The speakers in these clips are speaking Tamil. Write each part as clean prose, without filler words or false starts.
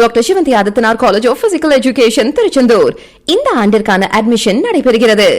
Doctor Sivanthi Adithanar college of physical education Tiruchendur இந்த ஆண்டிற்கான அட்மிஷன் நடைபெறுகிறது.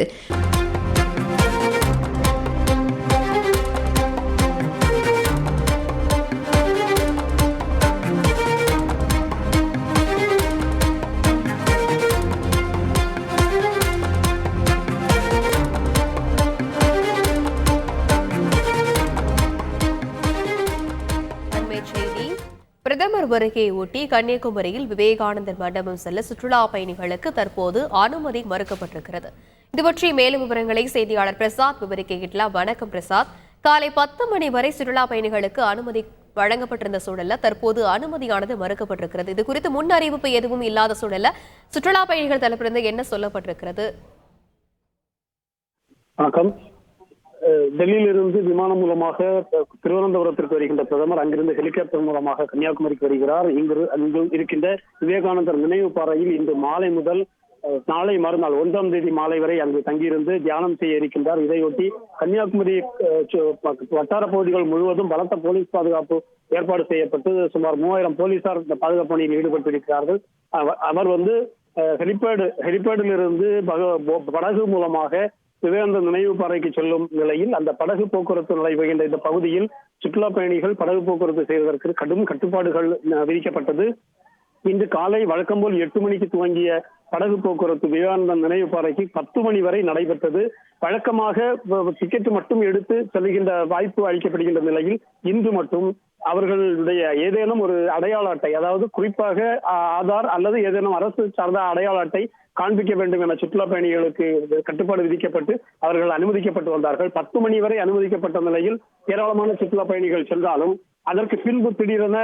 பிரதமர் வருகையை ஒட்டி கன்னியாகுமரியில் விவேகானந்தர் மண்டபம் செல்ல சுற்றுலா பயணிகளுக்கு தற்போது அனுமதி மறுக்கப்பட்டிருக்கிறது. இது பற்றி மேலும் விவரங்களை செய்தியாளர் பிரசாத் விவரிக்க கேட்கலாம். வணக்கம் பிரசாத். காலை 10 மணி வரை சுற்றுலா பயணிகளுக்கு அனுமதி வழங்கப்பட்டிருந்த சூழல்ல தற்போது அனுமதியானது மறுக்கப்பட்டிருக்கிறது. இது குறித்து முன் அறிவிப்பு எதுவும் இல்லாத சூழல்ல சுற்றுலா பயணிகள் தரப்பிலிருந்து என்ன சொல்லப்பட்டிருக்கிறது? வணக்கம். டெல்லியிலிருந்து விமானம் மூலமாக திருவனந்தபுரத்திற்கு வருகின்ற பிரதமர் அங்கிருந்து ஹெலிகாப்டர் மூலமாக கன்னியாகுமரிக்கு வருகிறார். அங்கு இருக்கின்ற விவேகானந்தர் நினைவு பாறையில் இன்று மாலை முதல் நாளை மறுநாள் 1ஆம் தேதி மாலை வரை அங்கு தங்கியிருந்து தியானம் செய்ய இருக்கின்றார். இதையொட்டி கன்னியாகுமரி வட்டார பகுதிகள் முழுவதும் பலத்த போலீஸ் பாதுகாப்பு ஏற்பாடு செய்யப்பட்டு சுமார் 3000 போலீசார் இந்த பாதுகாப்பு பணியில் ஈடுபட்டிருக்கிறார்கள். அவர் ஹெலிபேடில் இருந்து படகு மூலமாக விவேகானந்தர் நினைவு பாறைக்கு செல்லும் நிலையில் அந்த படகு போக்குவரத்து நடைபெறுகின்ற இந்த பகுதியில் சுற்றுலா பயணிகள் படகு போக்குவரத்து செய்வதற்கு கடும் கட்டுப்பாடுகள் விதிக்கப்பட்டது. இன்று காலை வழக்கம் போல் 8 மணிக்கு துவங்கிய படகு போக்குவரத்து விவேகானந்தர் நினைவு பாறைக்கு 10 மணி வரை நடைபெற்றது. வழக்கமாக டிக்கெட் மட்டும் எடுத்து செல்கின்ற வாய்ப்பு அளிக்கப்படுகின்ற நிலையில் இன்று மட்டும் அவர்களுடைய ஏதேனும் ஒரு அடையாள அட்டை, அதாவது குறிப்பாக ஆதார் அல்லது ஏதேனும் அரசு சார்ந்த அடையாள அட்டை காண்பிக்க வேண்டும் என சுற்றுலா பயணிகளுக்கு கட்டுப்பாடு விதிக்கப்பட்டு அவர்கள் அனுமதிக்கப்பட்டு வந்தார்கள். 10 மணி வரை அனுமதிக்கப்பட்ட நிலையில் ஏராளமான சுற்றுலா பயணிகள் சென்றாலும் அதற்கு பின்பு திடீரென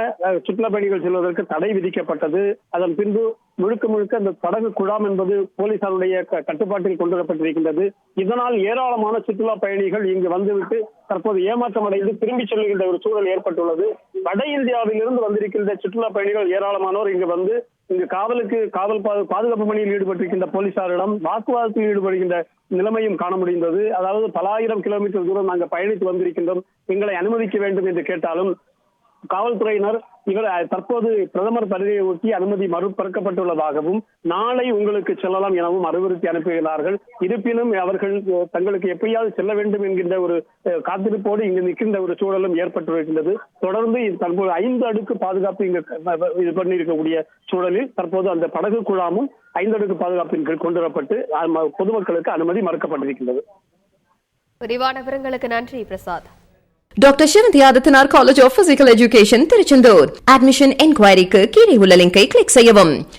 சுற்றுலா பயணிகள் செல்வதற்கு தடை விதிக்கப்பட்டது. அதன் பின்பு முழுக்க அந்த படகு குழாம் என்பது போலீசாருடைய கட்டுப்பாட்டில் கொண்டு வரப்பட்டிருக்கின்றது. இதனால் ஏராளமான சுற்றுலா பயணிகள் இங்கு வந்துவிட்டு தற்போது ஏமாற்றம் அடைந்து திரும்பி செல்கின்ற ஒரு சூழல் ஏற்பட்டுள்ளது. வட இந்தியாவில் இருந்து வந்திருக்கின்ற சுற்றுலா பயணிகள் ஏராளமானோர் இங்கு வந்து இங்கு காவல் பாதுகாப்பு பணியில் ஈடுபட்டிருக்கின்ற போலீசாரிடம் வாக்குவாதத்தில் ஈடுபடுகின்ற நிலைமையும் காண முடிந்தது. அதாவது பல ஆயிரம் கிலோமீட்டர் தூரம் நாங்கள் பயணித்து வந்திருக்கின்றோம், எங்களை அனுமதிக்க வேண்டும் என்று கேட்டாலும் காவல்துறையினர் தற்போது பிரதமர் வருகையை ஒட்டி அனுமதி மறுபறக்கப்பட்டுள்ளதாகவும் நாளை உங்களுக்கு செல்லலாம் எனவும் அறிவுறுத்தி அனுப்புகிறார்கள். இருப்பினும் அவர்கள் தங்களுக்கு எப்படியாவது செல்ல வேண்டும் என்கின்ற ஒரு காத்திருப்போடு இங்கு நிற்கின்ற ஒரு சூழலும் ஏற்பட்டிருக்கின்றது. தொடர்ந்து தற்போது 5 அடுக்கு பாதுகாப்பு இங்கு இது பண்ணியிருக்கக்கூடிய சூழலில் தற்போது அந்த படகு குழாமும் 5 அடுக்கு பாதுகாப்பின் கீழ் கொண்டு வரப்பட்டு பொதுமக்களுக்கு அனுமதி மறுக்கப்பட்டிருக்கின்றது. விரிவான விவரங்களுக்கு நன்றி Prasad. Doctor Sivanthi Adithanar college of physical education Tiruchendur admission என்கொயரிக்கு கீழே உள்ள லிங்கை கிளிக் செய்யவும்.